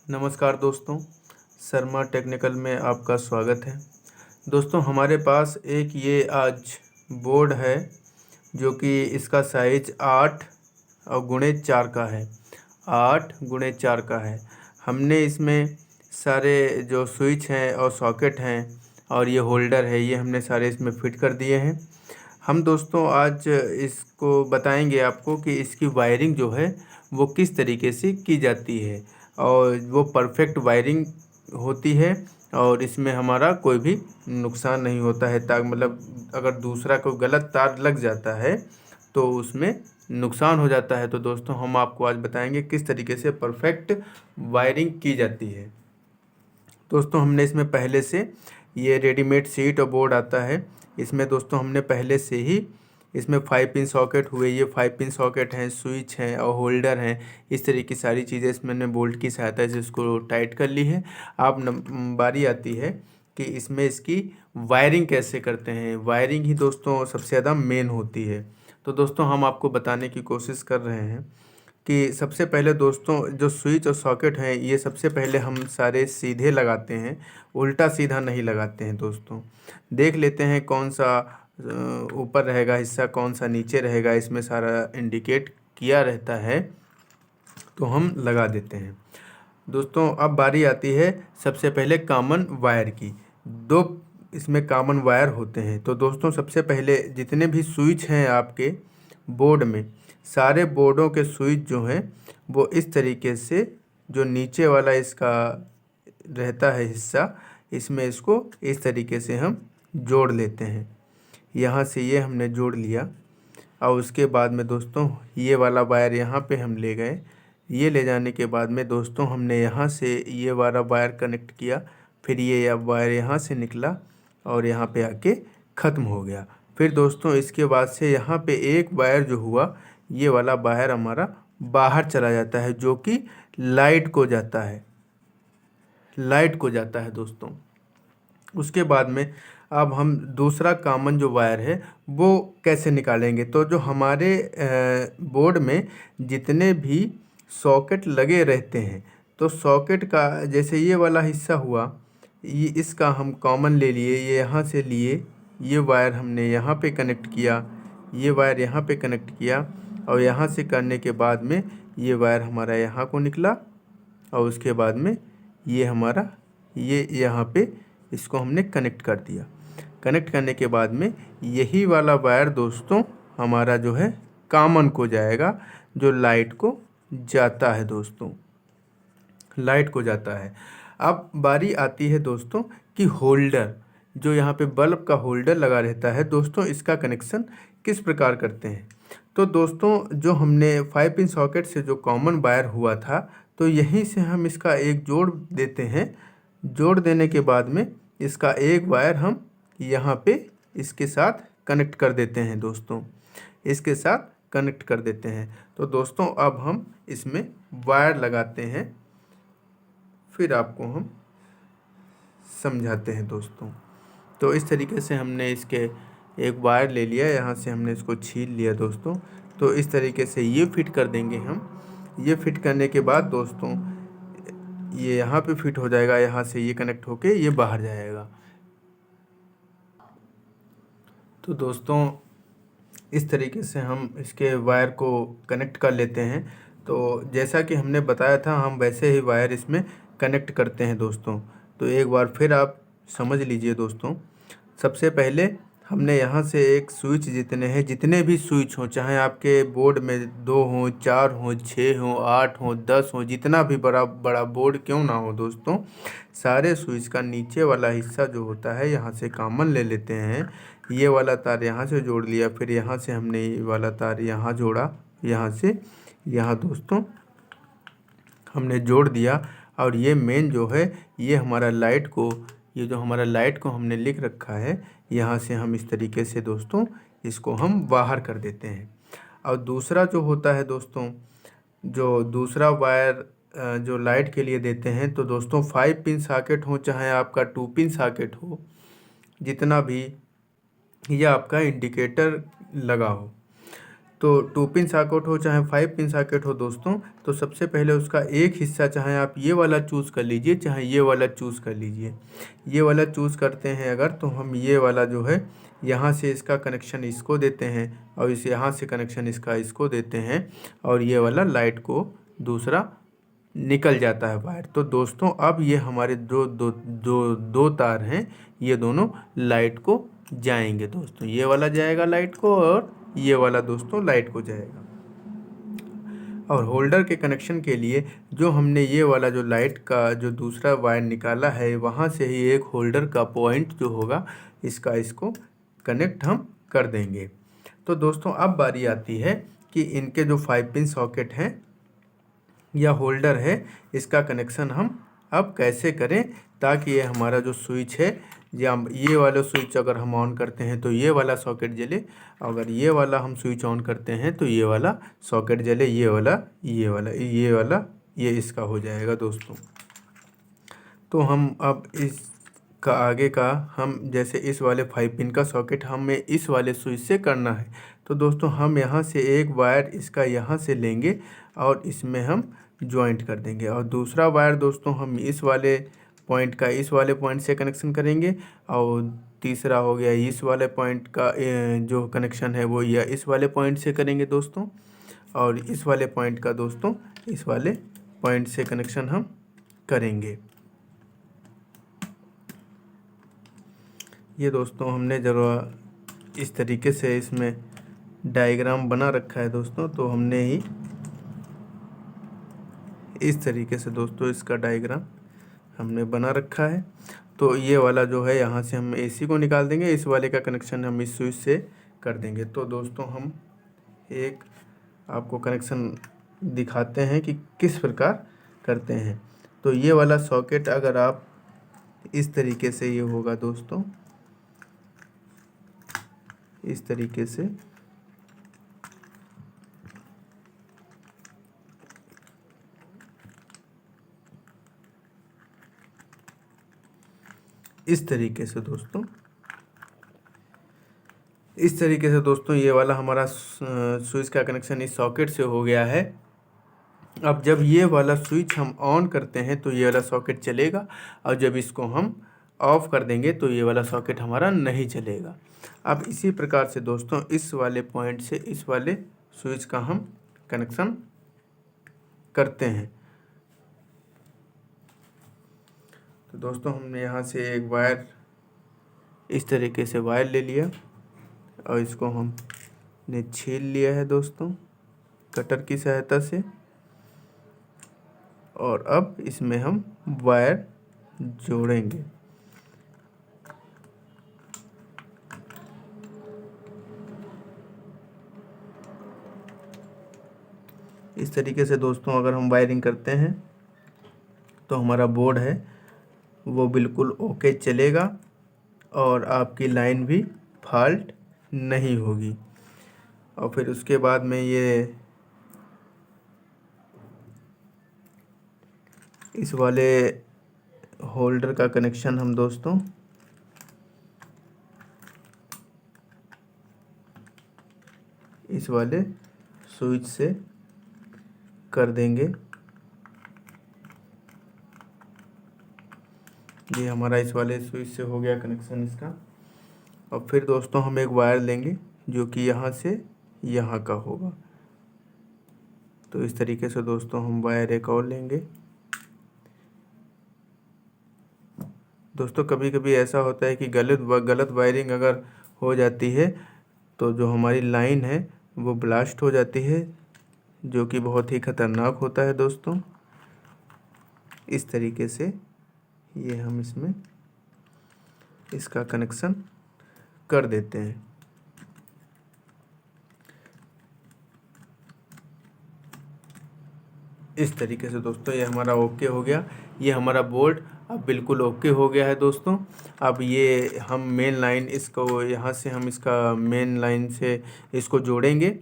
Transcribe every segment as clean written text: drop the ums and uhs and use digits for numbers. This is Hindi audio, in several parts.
नमस्कार दोस्तों, शर्मा टेक्निकल में आपका स्वागत है। दोस्तों हमारे पास एक ये आज बोर्ड है जो कि इसका साइज 8 और गुणे 4 का है। 8 गुणे 4 का है। हमने इसमें सारे जो स्विच हैं और सॉकेट हैं और ये होल्डर है, ये हमने सारे इसमें फिट कर दिए हैं। हम दोस्तों आज इसको बताएंगे आपको कि इसकी वायरिंग जो है वो किस तरीके से की जाती है और वो परफेक्ट वायरिंग होती है और इसमें हमारा कोई भी नुकसान नहीं होता है। ताकि मतलब अगर दूसरा कोई गलत तार लग जाता है तो उसमें नुकसान हो जाता है। तो दोस्तों हम आपको आज बताएंगे किस तरीके से परफेक्ट वायरिंग की जाती है। दोस्तों हमने इसमें पहले से ये रेडीमेड सीट और बोर्ड आता है। इसमें दोस्तों हमने पहले से ही इसमें 5 पिन सॉकेट हुए, ये 5 पिन सॉकेट हैं, स्विच हैं और होल्डर हैं। इस तरह की सारी चीज़ें इसमें मैंने बोल्ट की सहायता से इसको टाइट कर ली है। अब बारी आती है कि इसमें इसकी वायरिंग कैसे करते हैं। वायरिंग ही दोस्तों सबसे ज़्यादा मेन होती है। तो दोस्तों हम आपको बताने की कोशिश कर रहे हैं कि सबसे पहले दोस्तों जो स्विच और सॉकेट हैं ये सबसे पहले हम सारे सीधे लगाते हैं, उल्टा सीधा नहीं लगाते हैं। दोस्तों देख लेते हैं कौन सा ऊपर रहेगा हिस्सा, कौन सा नीचे रहेगा, इसमें सारा इंडिकेट किया रहता है तो हम लगा देते हैं। दोस्तों अब बारी आती है सबसे पहले कॉमन वायर की। दो इसमें कॉमन वायर होते हैं। तो दोस्तों सबसे पहले जितने भी स्विच हैं आपके बोर्ड में, सारे बोर्डों के स्विच जो हैं वो इस तरीके से, जो नीचे वाला इसका रहता है हिस्सा, इसमें इसको इस तरीके से हम जोड़ लेते हैं। यहाँ से ये हमने जोड़ लिया और उसके बाद में दोस्तों ये वाला वायर यहाँ पे हम ले गए। ये ले जाने के बाद में दोस्तों हमने यहाँ से ये वाला वायर कनेक्ट किया, फिर ये वायर यहाँ से निकला और यहाँ पे आके ख़त्म हो गया। फिर दोस्तों इसके बाद से यहाँ पे एक वायर जो हुआ, ये वाला वायर हमारा बाहर चला जाता है जो कि लाइट को जाता है, लाइट को जाता है दोस्तों। उसके बाद में अब हम दूसरा कॉमन जो वायर है वो कैसे निकालेंगे। तो जो हमारे बोर्ड में जितने भी सॉकेट लगे रहते हैं, तो सॉकेट का जैसे ये वाला हिस्सा हुआ, ये इसका हम कॉमन ले लिए, ये यहाँ से लिए, ये वायर हमने यहाँ पे कनेक्ट किया, ये वायर यहाँ पे कनेक्ट किया और यहाँ से करने के बाद में ये वायर हमारा यहाँ को निकला और उसके बाद में ये हमारा ये यहाँ पे इसको हमने कनेक्ट कर दिया। कनेक्ट करने के बाद में यही वाला वायर दोस्तों हमारा जो है कॉमन को जाएगा, जो लाइट को जाता है दोस्तों, लाइट को जाता है। अब बारी आती है दोस्तों कि होल्डर, जो यहाँ पे बल्ब का होल्डर लगा रहता है दोस्तों, इसका कनेक्शन किस प्रकार करते हैं। तो दोस्तों जो हमने 5 पिन सॉकेट से जो कॉमन वायर हुआ था, तो यहीं से हम इसका एक जोड़ देते हैं। जोड़ देने के बाद में इसका एक वायर हम यहाँ पे इसके साथ कनेक्ट कर देते हैं दोस्तों, इसके साथ कनेक्ट कर देते हैं। तो दोस्तों अब हम इसमें वायर लगाते हैं, फिर आपको हम समझाते हैं दोस्तों। तो इस तरीके से हमने इसके एक वायर ले लिया, यहाँ से हमने इसको छील लिया दोस्तों। तो इस तरीके से ये फिट कर देंगे हम। ये फिट करने के बाद दोस्तों ये यहाँ पे फिट हो जाएगा, यहाँ से ये कनेक्ट होके ये बाहर जाएगा। तो दोस्तों इस तरीके से हम इसके वायर को कनेक्ट कर लेते हैं। तो जैसा कि हमने बताया था हम वैसे ही वायर इसमें कनेक्ट करते हैं दोस्तों। तो एक बार फिर आप समझ लीजिए दोस्तों। सबसे पहले हमने यहाँ से एक स्विच, जितने भी स्विच हों, चाहे आपके बोर्ड में 2 हों, 4 हों, 6 हों, 8 हों, 10 हों, जितना भी बड़ा बड़ा बोर्ड क्यों ना हो दोस्तों, सारे स्विच का नीचे वाला हिस्सा जो होता है यहाँ से कॉमन ले लेते हैं। ये वाला तार यहाँ से जोड़ लिया, फिर यहाँ से हमने ये वाला तार यहाँ जोड़ा, यहाँ से यहाँ दोस्तों हमने जोड़ दिया। और ये मेन जो है ये हमारा लाइट को, ये जो हमारा लाइट को हमने लिख रखा है, यहाँ से हम इस तरीके से दोस्तों इसको हम बाहर कर देते हैं। और दूसरा जो होता है दोस्तों, जो दूसरा वायर जो लाइट के लिए देते हैं, तो दोस्तों 5 पिन सॉकेट हो चाहे आपका 2 पिन सॉकेट हो, जितना भी, या आपका इंडिकेटर लगा हो, तो 2 पिन सॉकेट हो चाहे 5 पिन सॉकेट हो दोस्तों, तो सबसे पहले उसका एक हिस्सा चाहे आप ये वाला चूज़ कर लीजिए चाहे ये वाला चूज़ कर लीजिए। ये वाला चूज़ करते हैं अगर, तो हम ये वाला जो है यहाँ से इसका कनेक्शन इसको देते हैं और इस यहाँ से कनेक्शन इसका इसको देते हैं और ये वाला लाइट को दूसरा निकल जाता है वायर। तो दोस्तों अब ये हमारे दो तार हैं, ये दोनों लाइट को जाएंगे दोस्तों। ये वाला जाएगा लाइट को और ये वाला दोस्तों लाइट को जाएगा। और होल्डर के कनेक्शन के लिए जो हमने ये वाला जो लाइट का जो दूसरा वायर निकाला है, वहाँ से ही एक होल्डर का पॉइंट जो होगा इसका इसको कनेक्ट हम कर देंगे। तो दोस्तों अब बारी आती है कि इनके जो 5 पिन सॉकेट हैं या होल्डर है, इसका कनेक्शन हम अब कैसे करें ताकि ये हमारा जो स्विच है, या ये वाला स्विच अगर हम ऑन करते हैं तो ये वाला सॉकेट जले, अगर ये वाला हम स्विच ऑन करते हैं तो ये वाला सॉकेट जले, ये वाला ये इसका हो जाएगा दोस्तों। तो हम अब इसका आगे का हम जैसे इस वाले 5 पिन का सॉकेट हमें इस वाले स्विच से करना है। तो दोस्तों हम यहाँ से एक वायर इसका यहाँ से लेंगे और इसमें हम जॉइंट कर देंगे और दूसरा वायर दोस्तों हम इस वाले पॉइंट का इस वाले पॉइंट से कनेक्शन करेंगे और तीसरा हो गया इस वाले पॉइंट का जो कनेक्शन है वो या इस वाले पॉइंट से करेंगे दोस्तों, और इस वाले पॉइंट का दोस्तों इस वाले पॉइंट से कनेक्शन हम करेंगे। ये दोस्तों हमने जरा इस तरीके से इसमें डायग्राम बना रखा है दोस्तों, तो हमने ही इस तरीके से दोस्तों इसका डायग्राम हमने बना रखा है। तो ये वाला जो है यहाँ से हम एसी को निकाल देंगे, इस वाले का कनेक्शन हम इस स्विच से कर देंगे। तो दोस्तों हम एक आपको कनेक्शन दिखाते हैं कि किस प्रकार करते हैं। तो ये वाला सॉकेट अगर आप इस तरीके से ये होगा दोस्तों, इस तरीके से इस तरीके से दोस्तों ये वाला हमारा स्विच का कनेक्शन इस सॉकेट से हो गया है। अब जब ये वाला स्विच हम ऑन करते हैं तो ये वाला सॉकेट चलेगा और जब इसको हम ऑफ़ कर देंगे तो ये वाला सॉकेट हमारा नहीं चलेगा। अब इसी प्रकार से दोस्तों इस वाले पॉइंट से इस वाले स्विच का हम कनेक्शन करते हैं। तो दोस्तों हमने यहाँ से एक वायर इस तरीके से वायर ले लिया और इसको हमने छील लिया है दोस्तों कटर की सहायता से, और अब इसमें हम वायर जोड़ेंगे। इस तरीके से दोस्तों अगर हम वायरिंग करते हैं तो हमारा बोर्ड है वो बिल्कुल ओके चलेगा और आपकी लाइन भी फॉल्ट नहीं होगी। और फिर उसके बाद में ये इस वाले होल्डर का कनेक्शन हम दोस्तों इस वाले स्विच से कर देंगे। ये हमारा इस वाले स्विच से हो गया कनेक्शन इसका। और फिर दोस्तों हम एक वायर लेंगे जो कि यहाँ से यहाँ का होगा। तो इस तरीके से दोस्तों हम वायर एक और लेंगे। दोस्तों कभी कभी ऐसा होता है कि गलत वायरिंग अगर हो जाती है तो जो हमारी लाइन है वो ब्लास्ट हो जाती है, जो कि बहुत ही ख़तरनाक होता है दोस्तों। इस तरीके से ये हम इसमें इसका कनेक्शन कर देते हैं। इस तरीके से दोस्तों ये हमारा ओके हो गया। ये हमारा बोर्ड अब बिल्कुल ओके हो गया है दोस्तों। अब ये हम मेन लाइन इसको यहाँ से हम इसका मेन लाइन से इसको जोड़ेंगे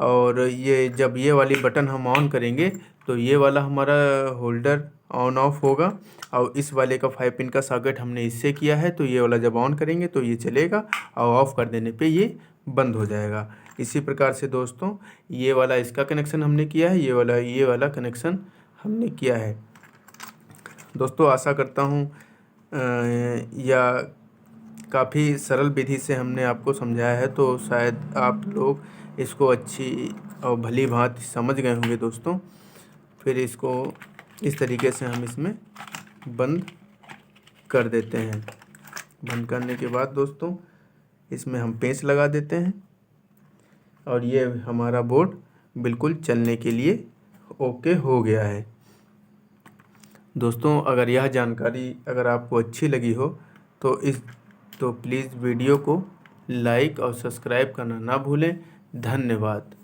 और ये जब ये वाली बटन हम ऑन करेंगे तो ये वाला हमारा होल्डर ऑन ऑफ होगा और इस वाले का 5 पिन का सॉकेट हमने इससे किया है, तो ये वाला जब ऑन करेंगे तो ये चलेगा और ऑफ़ कर देने पे ये बंद हो जाएगा। इसी प्रकार से दोस्तों ये वाला इसका कनेक्शन हमने किया है, ये वाला कनेक्शन हमने किया है। दोस्तों आशा करता हूँ या काफ़ी सरल विधि से हमने आपको समझाया है, तो शायद आप लोग इसको अच्छी और भली भांति समझ गए होंगे दोस्तों। फिर इसको इस तरीके से हम इसमें बंद कर देते हैं। बंद करने के बाद दोस्तों इसमें हम पेंच लगा देते हैं और ये हमारा बोर्ड बिल्कुल चलने के लिए ओके हो गया है। दोस्तों अगर यह जानकारी अगर आपको अच्छी लगी हो तो प्लीज़ वीडियो को लाइक और सब्सक्राइब करना ना भूलें। धन्यवाद।